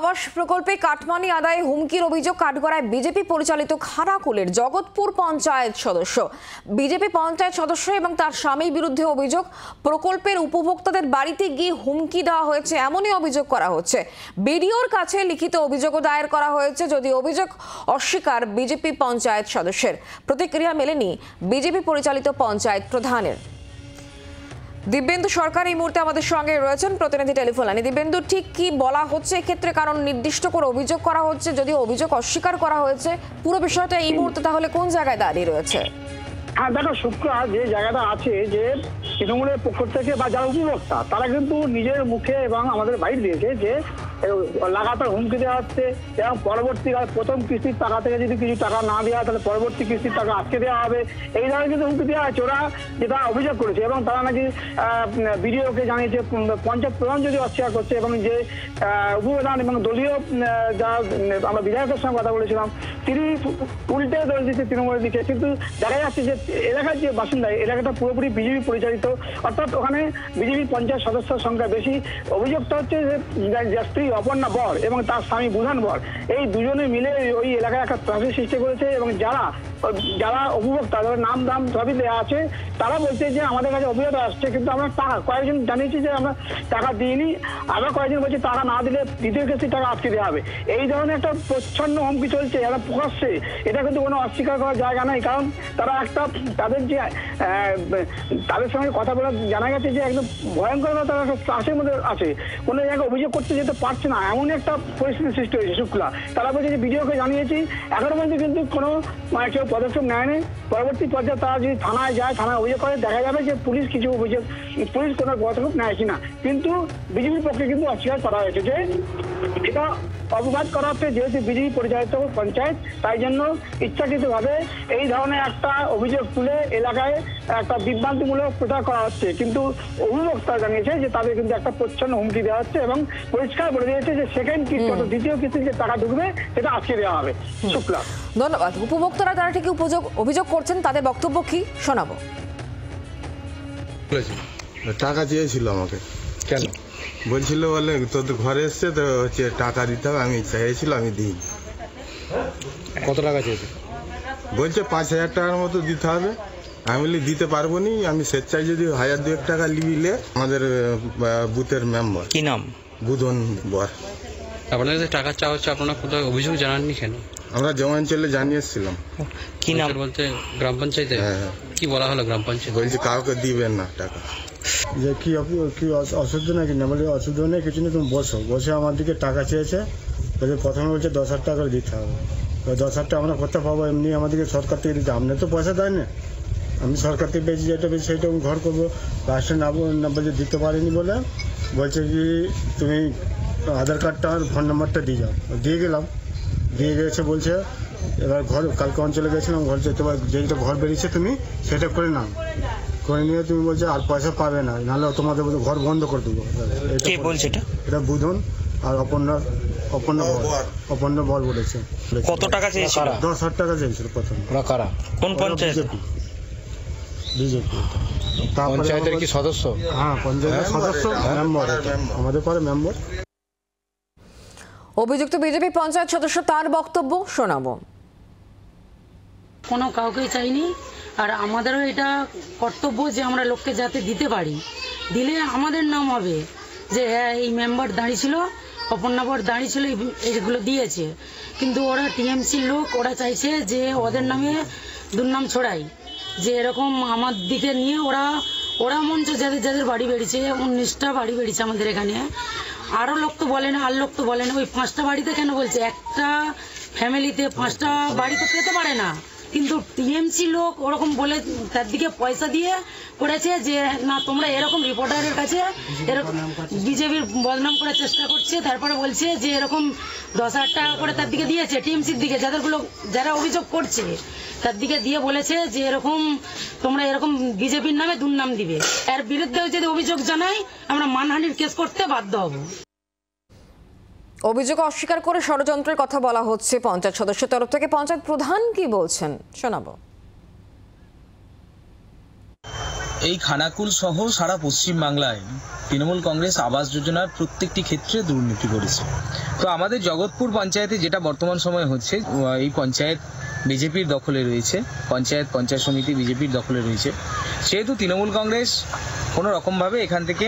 আবাস প্রকল্পে কাটমানি আদায়ে হুমকির অভিযোগ কাঠগড়ায় বিজেপি পরিচালিত খানাকুলের জগৎপুর পঞ্চায়েত সদস্য। বিজেপি পঞ্চায়েত সদস্য এবং তার স্বামীর বিরুদ্ধে অভিযোগ, প্রকল্পের উপভোক্তাদের বাড়িতে গিয়ে হুমকি দেওয়া হয়েছে, এমনই অভিযোগ করা হচ্ছে। বিডিওর কাছে লিখিত অভিযোগও দায়ের করা হয়েছে, যদি অভিযোগ অস্বীকার বিজেপি পঞ্চায়েত সদস্যের। প্রতিক্রিয়া মেলেনি বিজেপি পরিচালিত পঞ্চায়েত প্রধানের। দিব্যেন্দু সরকার এই মুহূর্তে আমাদের সঙ্গে রয়েছেন, প্রতিনিধি টেলিফোন লাইনে। দিব্যেন্দু, ঠিক কি বলা হচ্ছে এক্ষেত্রে? কারণ নির্দিষ্ট করে অভিযোগ করা হচ্ছে, যদি অভিযোগ অস্বীকার করা হয়েছে, পুরো বিষয়টা এই মুহূর্তে তাহলে কোন জায়গায় দাঁড়িয়ে রয়েছে? হ্যাঁ দেখো, শুক্লা যে জায়গাটা আছে, যে তৃণমূলের পক্ষ থেকে বা যারা উপভোক্তা তারা কিন্তু নিজের মুখে এবং আমাদের বাইরে দিয়েছে যে লাগাতার হুমকি দেওয়া হচ্ছে এবং পরবর্তীকালে প্রথম কিস্তির টাকা থেকে যদি কিছু টাকা না দেওয়া হয় তাহলে পরবর্তী কিস্তির টাকা আটকে দেওয়া হবে, এই ধরনের কিন্তু হুমকি দেওয়া হচ্ছে। ওরা যেটা অভিযোগ করেছে এবং তারা নাকি বিডিওকে জানিয়েছে, পঞ্চায়েত প্রধান যদি অস্বীকার করছে এবং যে উপপ্রধান এবং দলীয় যা আমরা বিধায়কের সঙ্গে কথা বলেছিলাম তিনি উল্টে দল দিচ্ছে তৃণমূলের দিকে। কিন্তু দেখা যাচ্ছে যে এলাকার যে বাসিন্দা, এলাকাটা পুরোপুরি বিজেপি পরিচালিত, অর্থাৎ ওখানে বিজেপি পঞ্চায়েত সদস্যের সংখ্যা বেশি। অভিযোগটা হচ্ছে যে স্ত্রী অপর্ণা বর এবং তার স্বামী বুধান বর, এই দুজনে মিলে ওই এলাকায় একটা ত্রাসের সৃষ্টি করেছে এবং যারা উপভোক্তা, যাদের নাম দাম সবই দেওয়া আছে, তারা বলছে যে আমাদের কাছে অভিযোগ আসছে কিন্তু আমরা টাকা, কয়েকজন জানিয়েছি যে আমরা টাকা দিইনি, আবার কয়েকজন বলছে টাকা না দিলে দ্বিতীয় কিস্তির টাকা আটকে দেওয়া হবে। এই ধরনের একটা প্রচ্ছন্ন হুমকি চলছে, এরা প্রকাশ্যে। এটা কিন্তু কোনো অস্বীকার করার জায়গা নাই, কারণ তারা একটা তাদের সঙ্গে কথা বলে জানা গেছে যে একদম ভয়ঙ্কর, তারা একটা ত্রাসের মধ্যে আছে, কোনো জায়গায় অভিযোগ করতে যেতে পারছে না, এমন একটা পরিস্থিতি সৃষ্টি হয়েছে। শুক্লা তারা বলছে যে বিডিওকে জানিয়েছি, এখনো পর্যন্ত কিন্তু কোনো কেউ পদক্ষেপ নেয়নি। পরবর্তী পর্যায়ে তারা যদি থানায় যায়, থানায় অভিযোগ করে, দেখা যাবে যে পুলিশ কোনো পদক্ষেপ নেয় কিনা। কিন্তু বিজেপির পক্ষে কিন্তু অস্বীকার করা হয়েছে যে এটা অববাদ করা হচ্ছে, যেহেতু বিজেপি পরিচালিত পঞ্চায়েত, তাই জন্য ইচ্ছাকৃতভাবে এই ধরনের একটা অভিযোগ তুলে এলাকায় একটা বিভ্রান্তিমূলক প্রচার করা হচ্ছে। কিন্তু অভিযোক্তা জানিয়েছে যে তাদের কিন্তু একটা প্রচ্ছন্ন হুমকি দেওয়া হচ্ছে এবং পরিষ্কার বলে দিয়েছে যে সেকেন্ড কিস্তি, দ্বিতীয় কিস্তির যে টাকা ঢুকবে সেটা আটকে দেওয়া হবে। শুক্লা, ধন্যবাদ। উপভোক্তারা তারা ঠিকই অভিযোগ করছেন, তাদের বক্তব্য কি শোনাবো। টাকা চেয়েছিল আমাকে, কেন বলছিল বলে তোদের ঘরে এসছে তো হচ্ছে টাকা দিতে হবে, আমি চাইছিল আমি দিই। কত টাকা চেয়েছে? বলছে 5,000 টাকার মতো দিতে হবে। আমি বলি দিতে পারবো নি, আমি স্বেচ্ছায় যদি 1,000-2,000 টাকা নিলে। আমাদের বুথের মেম্বার, কি নাম? বুধন বর। আপনাদের টাকা চাওয়া হচ্ছে, আপনারা কোথাও অভিযোগ জানাননি কেন? আমরা জমাঞ্চলে জানিয়ে এসেছিলাম। কি নাম বলতে? গ্রাম পঞ্চায়েতে? হ্যাঁ। কি বলা হলো গ্রাম পঞ্চায়েত? বলছে কাউকে দিবেন না টাকা। যে কি অসুবিধা নাকি না, বলে অসুবিধা নেই কিছু নেই, তুমি বসে আমার দিকে টাকা চেয়েছে। বলছে প্রথমে বলছে 10,000 টাকা করে দিতে হবে। 10,000 টাকা আমরা কোথাও পাবো? এমনি আমাদেরকে সরকার থেকে দিতে, আপনি তো পয়সা দেয় না। আমি সরকার থেকে পেয়েছি যেটা পেয়েছি সেইটা আমি ঘর করবো, লাস্টে না বলছে দিতে পারিনি বলে বলছে কি তুমি আধার কার্ডটা আর ফোন নাম্বারটা দিয়ে যাও। দিয়ে গেলাম, দিয়ে গেছে। বলছে এবার ঘর কালকে অঞ্চলে গেছিলাম, ঘর যেতে যেটা ঘর বেরিয়েছে তুমি সেটা করে নাও, করে নিয়ে তুমি বলছে আর পয়সা পাবে না, নাহলে তোমাদের ঘর বন্ধ করে দেবো। কে বলছে এটা? বুধন আর অপর্ণা বর বলেছে। কত টাকা চেয়েছিল? 10,000 টাকা চেয়েছিল প্রথমে। ওরা কারা? কোন পঞ্চায়েত? বিজেপি। পঞ্চায়েতের কি সদস্য? হ্যাঁ, পঞ্চায়েতের সদস্য, মেম্বার, আমাদের পরে মেম্বার। অভিযুক্ত বিজেপি পঞ্চায়েত সদস্য, তার বক্তব্য শোনাবো। কোনো কাউকেই চাইনি, আর আমাদেরও এটা কর্তব্য যে আমরা লোককে যাতে দিতে পারি, দিলে আমাদের নাম হবে যে হ্যাঁ এই মেম্বার দাঁড়িয়েছিল, অপর্ণাবর দাঁড়িয়েছিল, এইগুলো দিয়েছে। কিন্তু ওরা টিএমসির লোক, ওরা চাইছে যে ওদের নামে দুর্নাম ছড়াই, যে এরকম আমার দিকে নিয়ে ওরা মঞ্চ যাদের বাড়ি বেরিয়েছে, 19টা বাড়ি বেরিয়েছে আমাদের এখানে। আরও লোক তো বলে না, আর লোক তো বলে না। ওই 5টা বাড়িতে কেন বলছে? একটা ফ্যামিলিতে 5টা বাড়ি তো পেতে পারে না, কিন্তু টিএমসি লোক ওরকম বলে তার দিকে পয়সা দিয়ে করেছে যে না তোমরা এরকম রিপোর্টারের কাছে এরকম বিজেপির বদনাম করার চেষ্টা করছে। তারপরে বলছে যে এরকম 10,000 টাকা করে তার দিকে দিয়েছে, টিএমসির দিকে যারা অভিযোগ করছে তার দিকে দিয়ে বলেছে যে এরকম তোমরা এরকম বিজেপির নামে দুর্নাম দিবে। এর বিরুদ্ধে যদি অভিযোগ জানাই আমরা মানহানির কেস করতে বাধ্য হব। অভিযোগ অস্বীকার করে ষড়যন্ত্রের কথা বলা হচ্ছে পঞ্চায়েত সদস্যের তরফ থেকে। পঞ্চায়েত প্রধান কি বলছেন শোনাবো। এই খানাকুল সহ সারা পশ্চিম বাংলায় তৃণমূল কংগ্রেস আবাস যোজনার প্রত্যেকটি ক্ষেত্রে দুর্নীতি করেছে। তো আমাদের জগৎপুর পঞ্চায়েতে যেটা বর্তমান সময়ে হচ্ছে, এই পঞ্চায়েত বিজেপির দখলে রয়েছে, পঞ্চায়েত সমিতি বিজেপির দখলে রয়েছে, সেহেতু তৃণমূল কংগ্রেস কোনো রকমভাবে এখান থেকে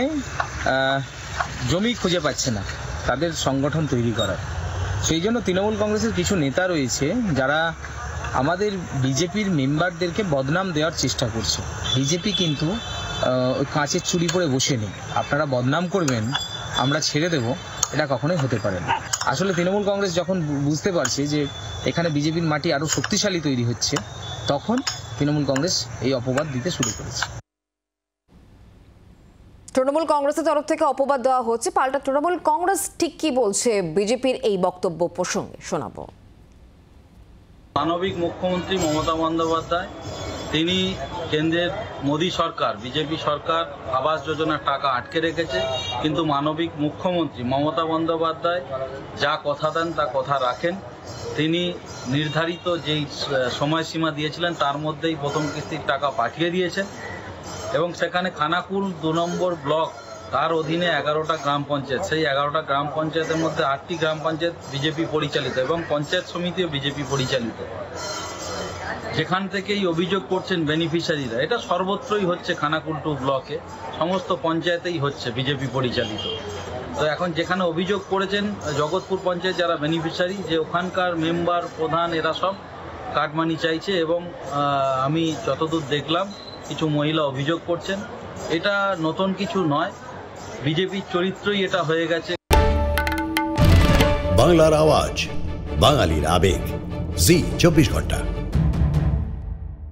জমি খুঁজে পাচ্ছে না তাদের সংগঠন তৈরি করার। সেই জন্য তৃণমূল কংগ্রেসের কিছু নেতা রয়েছে যারা আমাদের বিজেপির মেম্বারদেরকে বদনাম দেওয়ার চেষ্টা করছে। বিজেপি কিন্তু ওই কাঁচের চুরি পরে বসে নেই, আপনারা বদনাম করবেন আমরা ছেড়ে দেব, এটা কখনোই হতে পারে না। আসলে তৃণমূল কংগ্রেস যখন বুঝতে পারছে যে এখানে বিজেপির মাটি আরও শক্তিশালী তৈরি হচ্ছে, তখন তৃণমূল কংগ্রেস এই অপবাদ দিতে শুরু করেছে। তৃণমূল কংগ্রেসের তরফ থেকে অপবাদ দেওয়া হচ্ছে, পাল্টা তৃণমূল কংগ্রেস ঠিক কি বলছে বিজেপির এই বক্তব্য প্রসঙ্গে শোনাবো। মানবিক মুখ্যমন্ত্রী মমতা বন্দ্যোপাধ্যায় তিনি কেন্দ্রের মোদী সরকার বিজেপি সরকার আবাস যোজনার টাকা আটকে রেখেছে, কিন্তু মানবিক মুখ্যমন্ত্রী মমতা বন্দ্যোপাধ্যায় যা কথা দেন তা কথা রাখেন। তিনি নির্ধারিত যেই সময়সীমা দিয়েছিলেন তার মধ্যেই প্রথম কিস্তির টাকা পাঠিয়ে দিয়েছেন এবং সেখানে খানাকুল 2 নম্বর ব্লক তার অধীনে 11টা গ্রাম পঞ্চায়েত, সেই 11টা গ্রাম পঞ্চায়েতের মধ্যে 8টি গ্রাম পঞ্চায়েত বিজেপি পরিচালিত এবং পঞ্চায়েত সমিতিও বিজেপি পরিচালিত। যেখান থেকেই অভিযোগ করছেন বেনিফিশিয়ারিরা, এটা সর্বত্রই হচ্ছে, খানাকুল 2 ব্লকে সমস্ত পঞ্চায়েতেই হচ্ছে বিজেপি পরিচালিত। তো এখন যেখানে অভিযোগ করেছেন জগৎপুর পঞ্চায়েত যারা বেনিফিশিয়ারি, যে ওখানকার মেম্বার প্রধান এরা সব কাটমানি চাইছে এবং আমি যতদূর দেখলাম কিছু মহিলা অভিযোগ করছেন। এটা নতুন কিছু নয়, বিজেপির চরিত্রই এটা হয়ে গেছে। বাংলার আওয়াজ, বাঙালির আবেগ, জি 24 ঘন্টা।